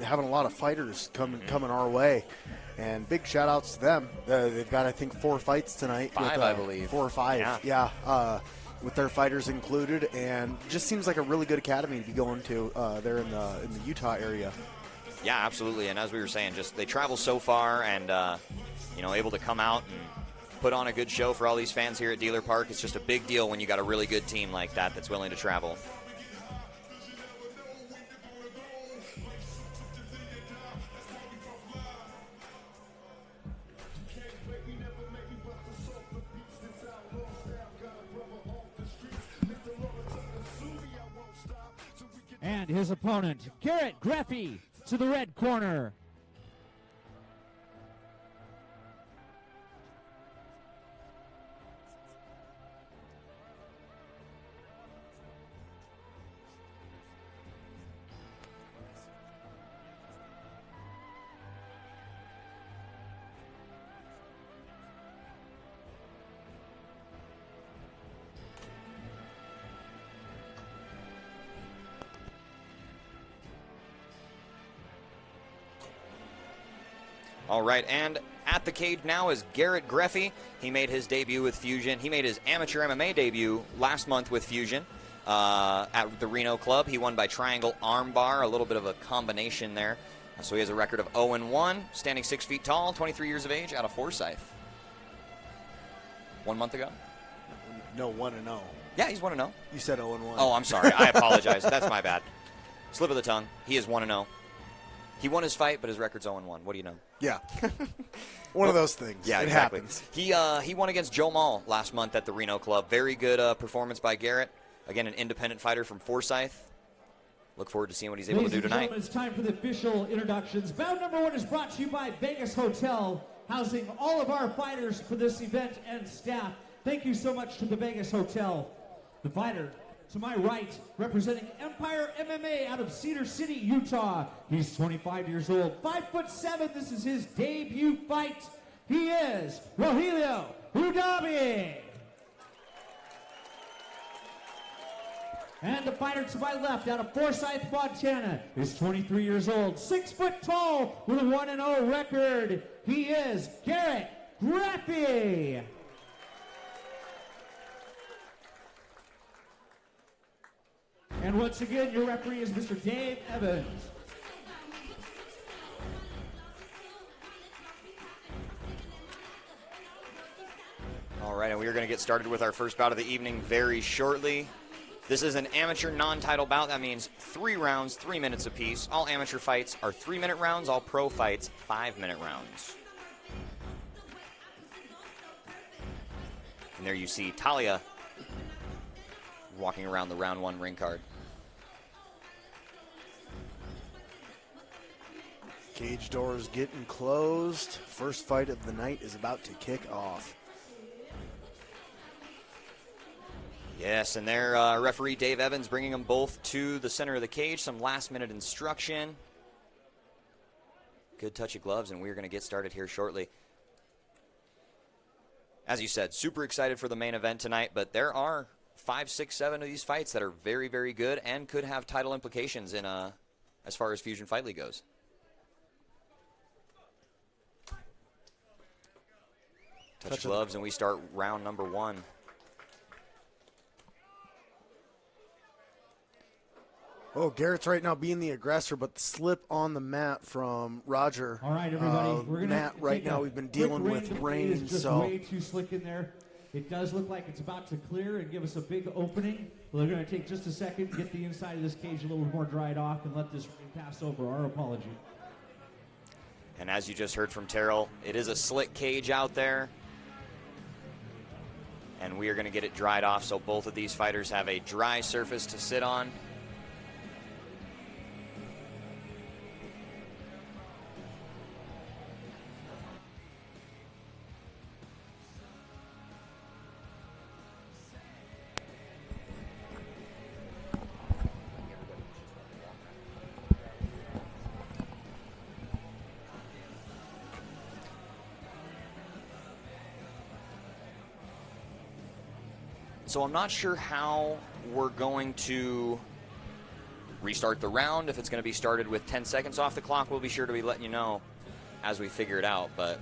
having a lot of fighters coming our way. And big shout-outs to them. They've got, I think, 4 fights tonight. Five, I believe. 4 or 5, yeah. With their fighters included. And just seems like a really good academy to be going to there in the Utah area. Yeah, absolutely. And as we were saying, just they travel so far and, able to come out and put on a good show for all these fans here at Dealer Park. It's just a big deal when you got a really good team like that that's willing to travel. And his opponent, Garret Greffy, to the red corner. All right, and at the cage now is Garret Greffy. He made his debut with Fusion. He made his amateur MMA debut last month with Fusion at the Reno Club. He won by triangle armbar, a little bit of a combination there. So he has a record of 0-1, standing 6 feet tall, 23 years of age, out of Forsyth. 1 month ago? No, 1-0. Yeah, he's 1-0. You said 0-1. Oh, I'm sorry. I apologize. That's my bad. Slip of the tongue. He is 1-0. He won his fight, but his record's 0-1. What do you know? Yeah. One of those things. Yeah, it exactly. happens. He won against Joe Mall last month at the Reno Club. Very good performance by Garret. Again, an independent fighter from Forsyth. Look forward to seeing what he's able to do tonight. It's time for the official introductions. Bout number 1 is brought to you by Vegas Hotel, housing all of our fighters for this event and staff. Thank you so much to the Vegas Hotel. The fighter to my right, representing Empire MMA out of Cedar City, Utah. He's 25 years old, 5'7". This is his debut fight. He is Rogelio Udabi. And the fighter to my left, out of Forsyth, Montana, is 23 years old, 6 foot tall, with a 1-0 record. He is Garret Greffy. And once again, your referee is Mr. Dave Evans. All right, and we are going to get started with our first bout of the evening very shortly. This is an amateur non-title bout. That means 3 rounds, 3 minutes apiece. All amateur fights are 3-minute rounds. All pro fights, 5-minute rounds. And there you see Talia walking around the round 1 ring card. Cage doors getting closed. First fight of the night is about to kick off. Yes, and their referee Dave Evans bringing them both to the center of the cage. Some last-minute instruction. Good touch of gloves, and we're going to get started here shortly. As you said, super excited for the main event tonight, but there are 5, 6, 7 of these fights that are very, very good and could have title implications in as far as Fusion Fight League goes. Touch gloves, and we start round number 1. Oh, Garrett's right now being the aggressor, but the slip on the mat from Roger. All right, everybody. We're gonna Matt, right now we've been dealing with rain, It is just so way too slick in there. It does look like it's about to clear and give us a big opening. We're going to take just a second to get the inside of this cage a little more dried off and let this rain pass over. Our apology. And as you just heard from Terrell, it is a slick cage out there. And we are going to get it dried off so both of these fighters have a dry surface to sit on. So I'm not sure how we're going to restart the round. If it's going to be started with 10 seconds off the clock, we'll be sure to be letting you know as we figure it out. But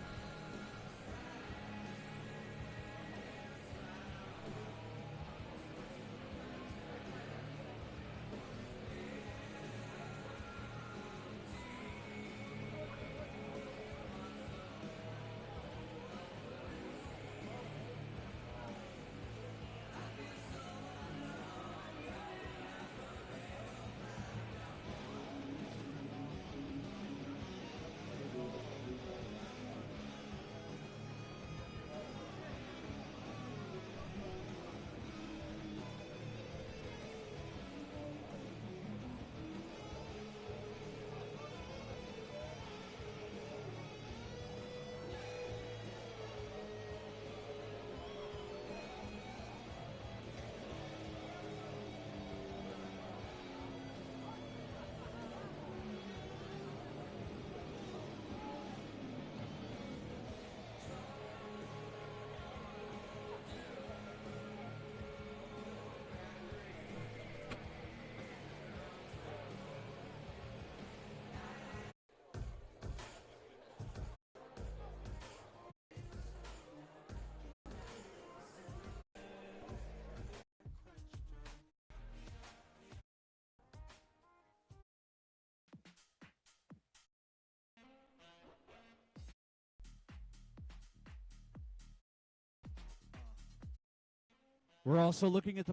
We're also looking at the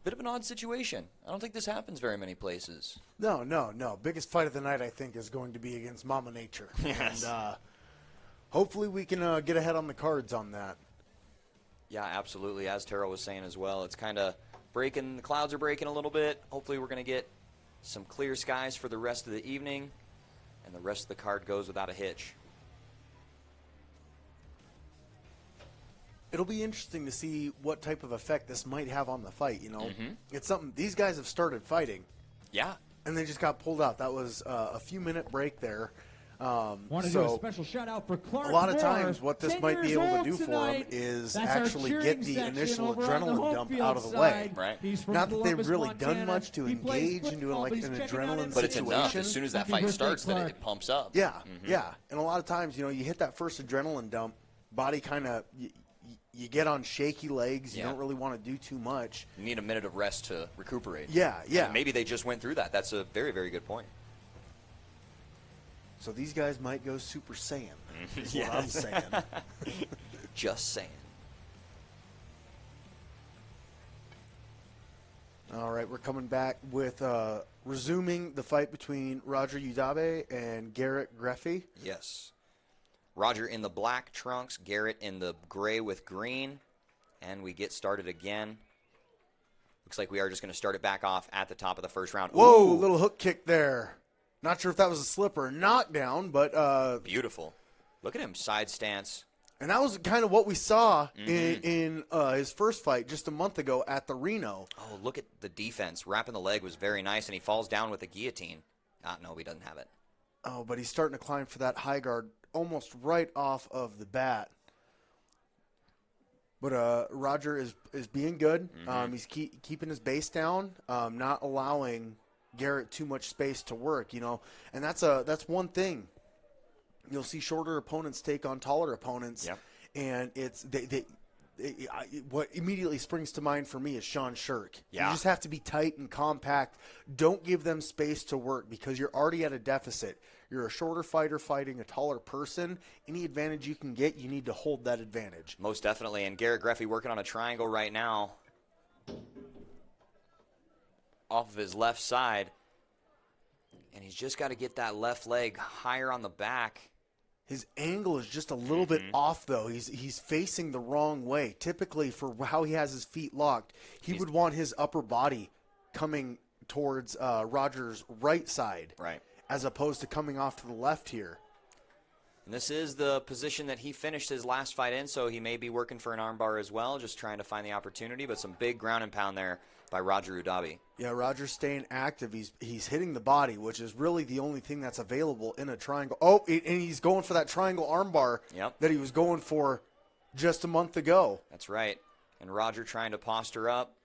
bit of an odd situation. I don't think this happens very many places. No. Biggest fight of the night, I think, is going to be against Mama Nature. Yes. And hopefully we can get ahead on the cards on that. Yeah, absolutely. As Terrell was saying as well, it's kind of breaking. The clouds are breaking a little bit. Hopefully we're going to get some clear skies for the rest of the evening, and the rest of the card goes without a hitch. It'll be interesting to see what type of effect this might have on the fight. It's something these guys have started fighting. Yeah. And they just got pulled out. That was a few-minute break there. Want to do a special shout out for Clark a lot of Moore, times what this 10 might be years able old to do for him tonight. is That's actually our get the cheering initial section over on the adrenaline home dump field out of the side. way. Right. He's from Not that they've Columbus, really Montana. done much to He plays engage into football, like but he's an checking out adrenaline him. But it's enough. situation. As soon as that Happy fight birthday, starts, Clark. it pumps up. Yeah, yeah. And a lot of times, you hit that first adrenaline dump, body kind of, you get on shaky legs. You Yeah. don't really want to do too much. You need a minute of rest to recuperate. Yeah. And maybe they just went through that. That's a very, very good point. So these guys might go Super Saiyan, is Yes. what I'm saying. Just saying. All right, we're coming back with resuming the fight between Roger Udabe and Garret Greffy. Yes. Roger in the black trunks, Garret in the gray with green, and we get started again. Looks like we are just going to start it back off at the top of the first round. Whoa, Ooh. little hook kick there. Not sure if that was a slip or a knockdown, but Beautiful. Look at him, side stance. and that was kind of what we saw in his first fight just a month ago at the Reno. Oh, look at the defense. Wrapping the leg was very nice, and he falls down with a guillotine. No, he doesn't have it. Oh, but he's starting to climb for that high guard almost right off of the bat. But Roger is being good. He's keeping his base down, not allowing Garret too much space to work. And that's one thing. You'll see shorter opponents take on taller opponents, Yep. and it's what immediately springs to mind for me is Sean Shirk. Yeah. You just have to be tight and compact. Don't give them space to work because you're already at a deficit. You're a shorter fighter fighting a taller person. Any advantage you can get, you need to hold that advantage. Most definitely. And Garret Greffy working on a triangle right now off of his left side. And he's just got to get that left leg higher on the back. His angle is just a little bit off, though. He's facing the wrong way. Typically, for how he has his feet locked, he would want his upper body coming towards Roger's right side. Right. As opposed to coming off to the left here. And this is the position that he finished his last fight in, so he may be working for an armbar as well, just trying to find the opportunity. But some big ground and pound there by Roger Udabe. Yeah, Roger's staying active. He's hitting the body, which is really the only thing that's available in a triangle. Oh, and he's going for that triangle armbar Yep. that he was going for just a month ago. That's right. And Roger trying to posture up.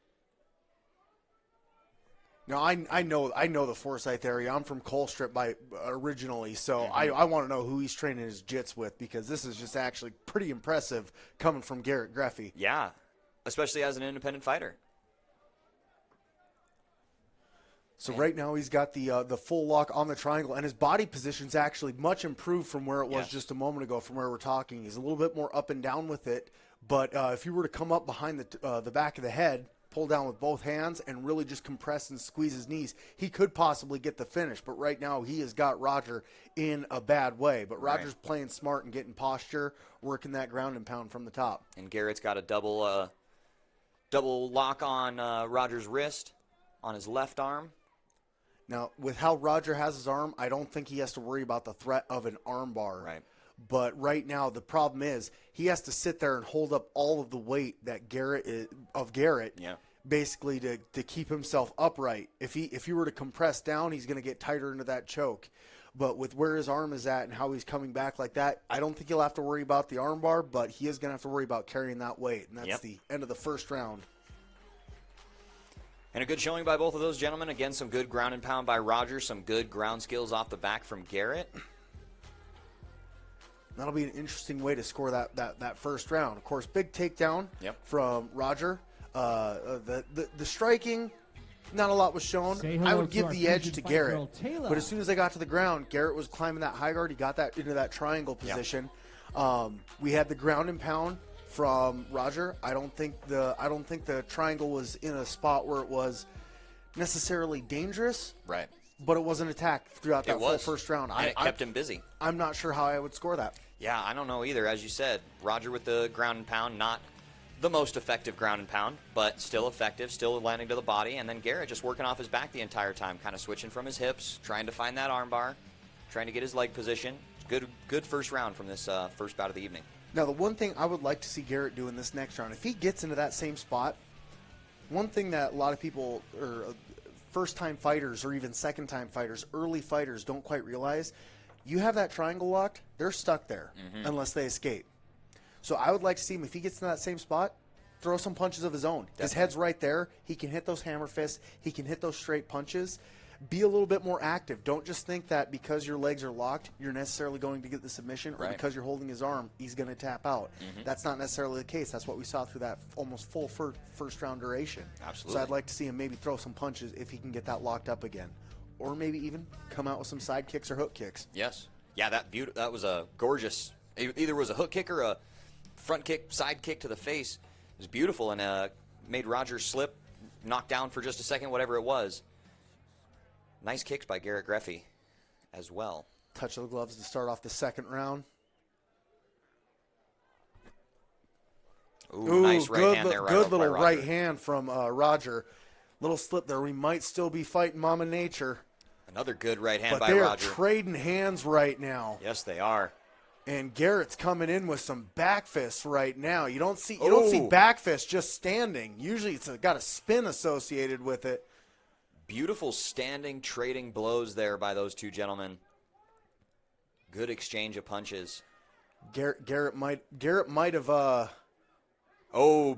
Now, I know the Forsyth area. I'm from Colstrip originally, so I want to know who he's training his jits with, because this is just actually pretty impressive coming from Garrett Greffy. Yeah, especially as an independent fighter. So right now he's got the full lock on the triangle, and his body position's actually much improved from where it was just a moment ago, from where we're talking. He's a little bit more up and down with it, but if you were to come up behind the back of the head, pull down with both hands, and really just compress and squeeze his knees, he could possibly get the finish. But right now he has got Roger in a bad way. But Roger's playing smart and getting posture, working that ground and pound from the top. And Garrett's got a double lock on Roger's wrist, on his left arm. Now, with how Roger has his arm, I don't think he has to worry about the threat of an arm bar. Right. But right now, the problem is he has to sit there and hold up all of the weight that Garrett basically to keep himself upright. If he were to compress down, he's going to get tighter into that choke. But with where his arm is at and how he's coming back like that, I don't think he'll have to worry about the arm bar, but he is going to have to worry about carrying that weight. And that's the end of the first round. And a good showing by both of those gentlemen. Again, some good ground and pound by Roger, some good ground skills off the back from Garrett. That'll be an interesting way to score that first round. Of course, big takedown from Roger. The striking, not a lot was shown. I would give the edge to Garrett. But as soon as they got to the ground, Garrett was climbing that high guard. He got that into that triangle position. We had the ground and pound from Roger. I don't think the triangle was in a spot where it was necessarily dangerous. Right. But it was an attack throughout that full first round. And it kept him busy. I'm not sure how I would score that. Yeah, I don't know either. As you said, Roger with the ground and pound, not the most effective ground and pound, but still effective, still landing to the body. And then Garrett just working off his back the entire time, kind of switching from his hips, trying to find that arm bar, trying to get his leg position. Good first round from this first bout of the evening. Now, the one thing I would like to see Garrett do in this next round, if he gets into that same spot, one thing that a lot of people, or first-time fighters or even second-time fighters, early fighters don't quite realize, you have that triangle locked, they're stuck there unless they escape. So I would like to see him, if he gets in that same spot, throw some punches of his own. Definitely. His head's right there. He can hit those hammer fists. He can hit those straight punches. Be a little bit more active. Don't just think that because your legs are locked, you're necessarily going to get the submission, or because you're holding his arm, he's going to tap out. That's not necessarily the case. That's what we saw through that almost full first round duration. Absolutely. So I'd like to see him maybe throw some punches if he can get that locked up again. Or maybe even come out with some side kicks or hook kicks. Yes. Yeah, that was a gorgeous, either was a hook kick or a front kick, side kick to the face. It was beautiful and made Roger slip, knock down for just a second, whatever it was. Nice kicks by Garrett Greffy as well. Touch of the gloves to start off the second round. Ooh, nice right hand there. Good little right hand from Roger. Little slip there. We might still be fighting Mama Nature. Another good right hand by Roger. Roger. But they are trading hands right now. Yes, they are. And Garrett's coming in with some back fists right now. You don't see back fists just standing. Usually it's got a spin associated with it. Beautiful standing, trading blows there by those two gentlemen. Good exchange of punches. Garrett might have.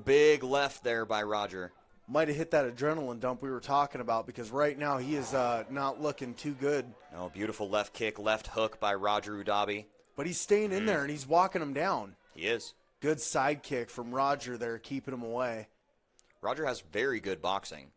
Big left there by Roger. Might have hit that adrenaline dump we were talking about, because right now he is not looking too good. No, beautiful left kick, left hook by Roger Udabi. But he's staying in there and he's walking him down. He is. Good side kick from Roger there, keeping him away. Roger has very good boxing.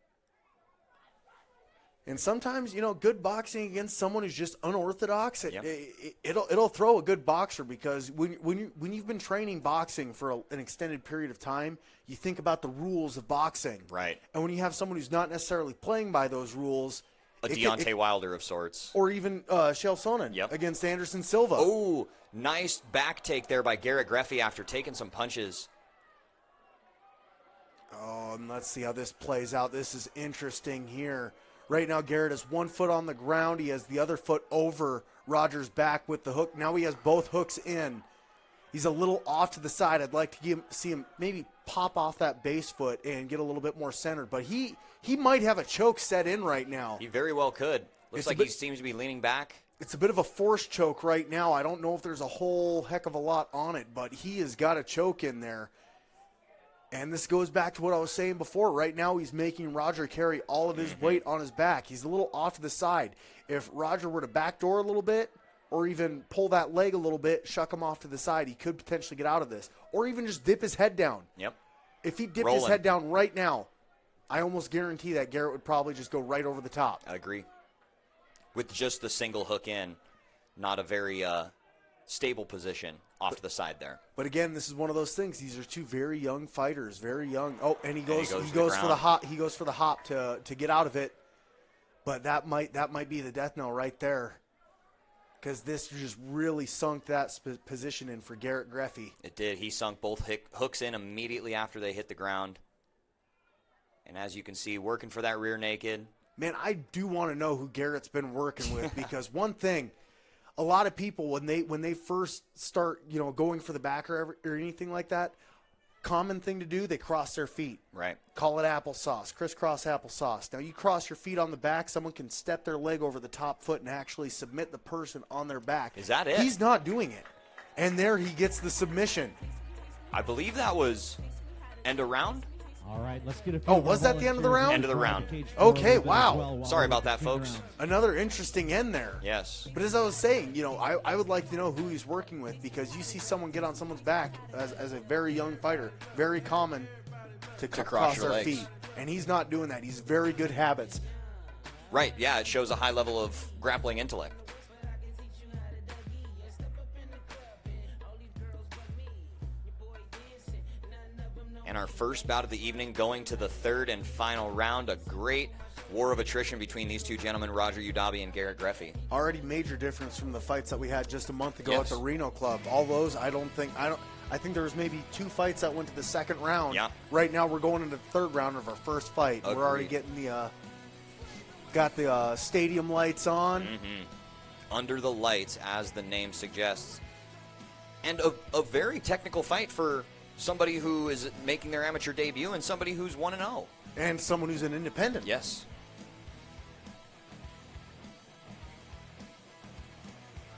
And sometimes, good boxing against someone who's just unorthodox, it'll throw a good boxer, because when you've been training boxing for an extended period of time, you think about the rules of boxing. Right. And when you have someone who's not necessarily playing by those rules, Deontay Wilder of sorts. Or even Chael Sonnen against Anderson Silva. Oh, nice back take there by Garrett Greffy after taking some punches. Oh, and let's see how this plays out. This is interesting here. Right now, Garrett has one foot on the ground. He has the other foot over Roger's back with the hook. Now he has both hooks in. He's a little off to the side. I'd like to see him maybe pop off that base foot and get a little bit more centered. But he might have a choke set in right now. He very well could. Looks like he seems to be leaning back. It's a bit of a forced choke right now. I don't know if there's a whole heck of a lot on it, but he has got a choke in there. And this goes back to what I was saying before. Right now, he's making Roger carry all of his weight on his back. He's a little off to the side. If Roger were to backdoor a little bit or even pull that leg a little bit, shuck him off to the side, he could potentially get out of this. Or even just dip his head down. Yep. If he dipped his head down right now, I almost guarantee that Garrett would probably just go right over the top. I agree. With just the single hook in, not a very stable position off to the side there. But again, this is one of those things. These are two very young fighters, very young. Oh, and he goes for the hop. He goes for the hop to get out of it. But that might be the death knell right there, because this just really sunk that position in for Garret Greffy. It did. He sunk both hooks in immediately after they hit the ground. And as you can see, working for that rear naked. Man, I do want to know who Garrett's been working with, because one thing, a lot of people when they first start, going for the back or anything like that, common thing to do, they cross their feet. Right. Call it applesauce, crisscross applesauce. Now you cross your feet on the back, someone can step their leg over the top foot and actually submit the person on their back. Is that it? He's not doing it. And there he gets the submission. I believe that was end around. All right, let's get a Oh, was that the end of the round? End of the round. Okay, wow. Sorry about that, folks. Another interesting end there. Yes. But as I was saying, I would like to know who he's working with, because you see someone get on someone's back as a very young fighter, very common to cross their legs. feet. And he's not doing that. He's very good habits. Right, yeah, it shows a high level of grappling intellect. And our first bout of the evening, going to the third and final round. A great war of attrition between these two gentlemen, Roger Udabi and Garret Greffy. Already major difference from the fights that we had just a month ago at the Reno Club. All those, I think there was maybe 2 fights that went to the second round. Yeah. Right now we're going into the third round of our first fight. Agreed. We're already getting got the stadium lights on. Mm-hmm. Under the lights, as the name suggests. And a very technical fight for somebody who is making their amateur debut and somebody who's 1-0. And someone who's an independent. Yes.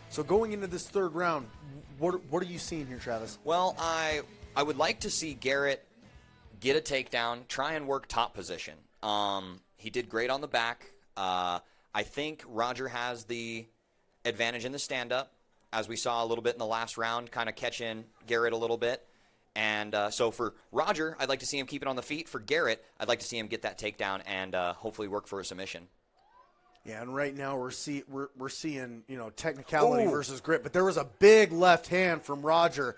So going into this third round, what are you seeing here, Travis? Well, I would like to see Garret get a takedown, try and work top position. He did great on the back. I think Roger has the advantage in the stand-up, as we saw a little bit in the last round, kind of catching Garret a little bit. And so for Roger, I'd like to see him keep it on the feet. For Garret, I'd like to see him get that takedown and hopefully work for a submission. Yeah, and right now we're seeing technicality versus grit, but there was a big left hand from Roger.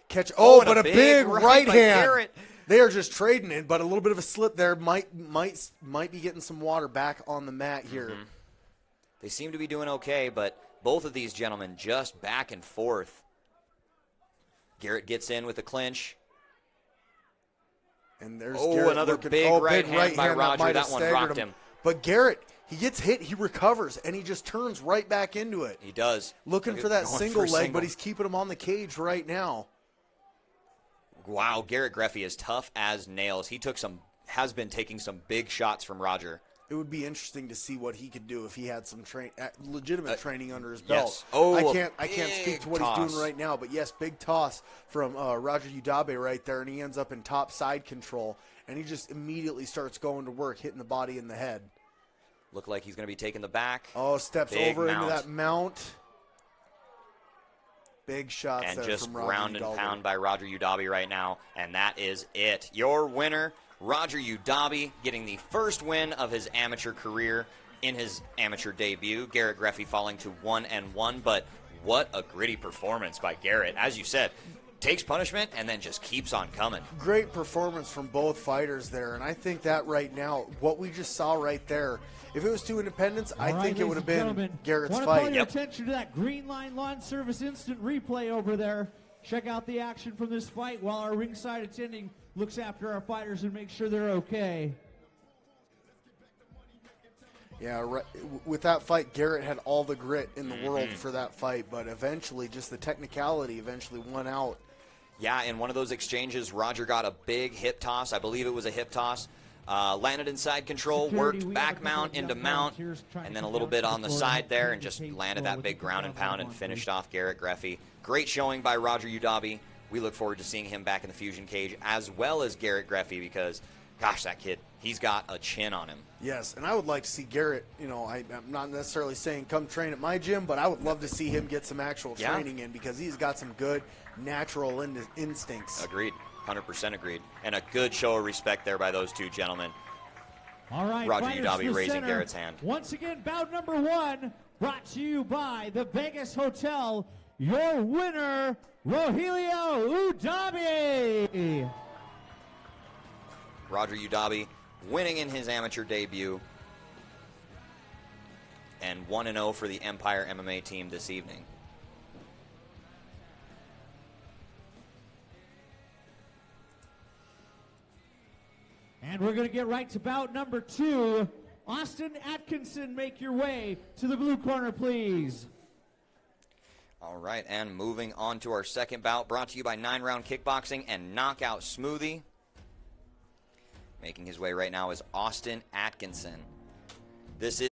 But a big right hand. Garret. They are just trading it, but a little bit of a slip there might be getting some water back on the mat here. Mm-hmm. They seem to be doing okay, but both of these gentlemen just back and forth. Garret gets in with the clinch. And there's Garret another big right hand by Roger. That one rocked him. But Garret, he gets hit, he recovers, and he just turns right back into it. He does. Looking for that single leg, but he's keeping him on the cage right now. Wow, Garret Greffy is tough as nails. He has been taking some big shots from Roger. It would be interesting to see what he could do if he had some legitimate training under his belt. Yes. Oh, I can't speak to what he's doing right now, but yes, big toss from Roger Udabe right there, and he ends up in top side control, and he just immediately starts going to work, hitting the body in the head. Look like he's going to be taking the back. Oh, steps big over mount. into that mount. Big shots and there just from Roger ground and Udabe. pound by Roger Udabe right now, and that is it. Your winner, Roger Udabe, getting the first win of his amateur career in his amateur debut. Garret Greffy falling to 1-1, but what a gritty performance by Garret. As you said, takes punishment and then just keeps on coming. Great performance from both fighters there, and I think that right now, what we just saw right there, if it was 2 independents, I think it would have been Garrett's fight. I want to call your attention to that Green Line Lawn Service instant replay over there. Check out the action from this fight while our ringside attending looks after our fighters and makes sure they're okay. Yeah, right. With that fight, Garret had all the grit in the world for that fight, but eventually just the technicality eventually won out. Yeah, in one of those exchanges, Roger got a big hip toss. I believe it was a hip toss. Landed inside control, worked back mount into mount, and then a little bit on the side there and just landed that big ground and pound and finished off Garret Greffy. Great showing by Roger Udabe. we look forward to seeing him back in the Fusion cage, as well as Garrett Greffy, because, gosh, that kid, he's got a chin on him. Yes, and I would like to see Garrett, I'm not necessarily saying come train at my gym, but I would love to see him get some actual training in, because he's got some good natural instincts. Agreed. 100% agreed. And a good show of respect there by those two gentlemen. All right, Roger fighters Udabi to raising center. Garrett's hand. Once again, bout number 1, brought to you by the Vegas Hotel. Your winner, Rogelio Udabi. Roger Udabi winning in his amateur debut. And 1-0 for the Empire MMA team this evening. And we're going to get right to bout number 2. Austin Atkinson, make your way to the blue corner, please. All right, and moving on to our second bout, brought to you by 9 Round Kickboxing and Knockout Smoothie. Making his way right now is Austin Atkinson. This is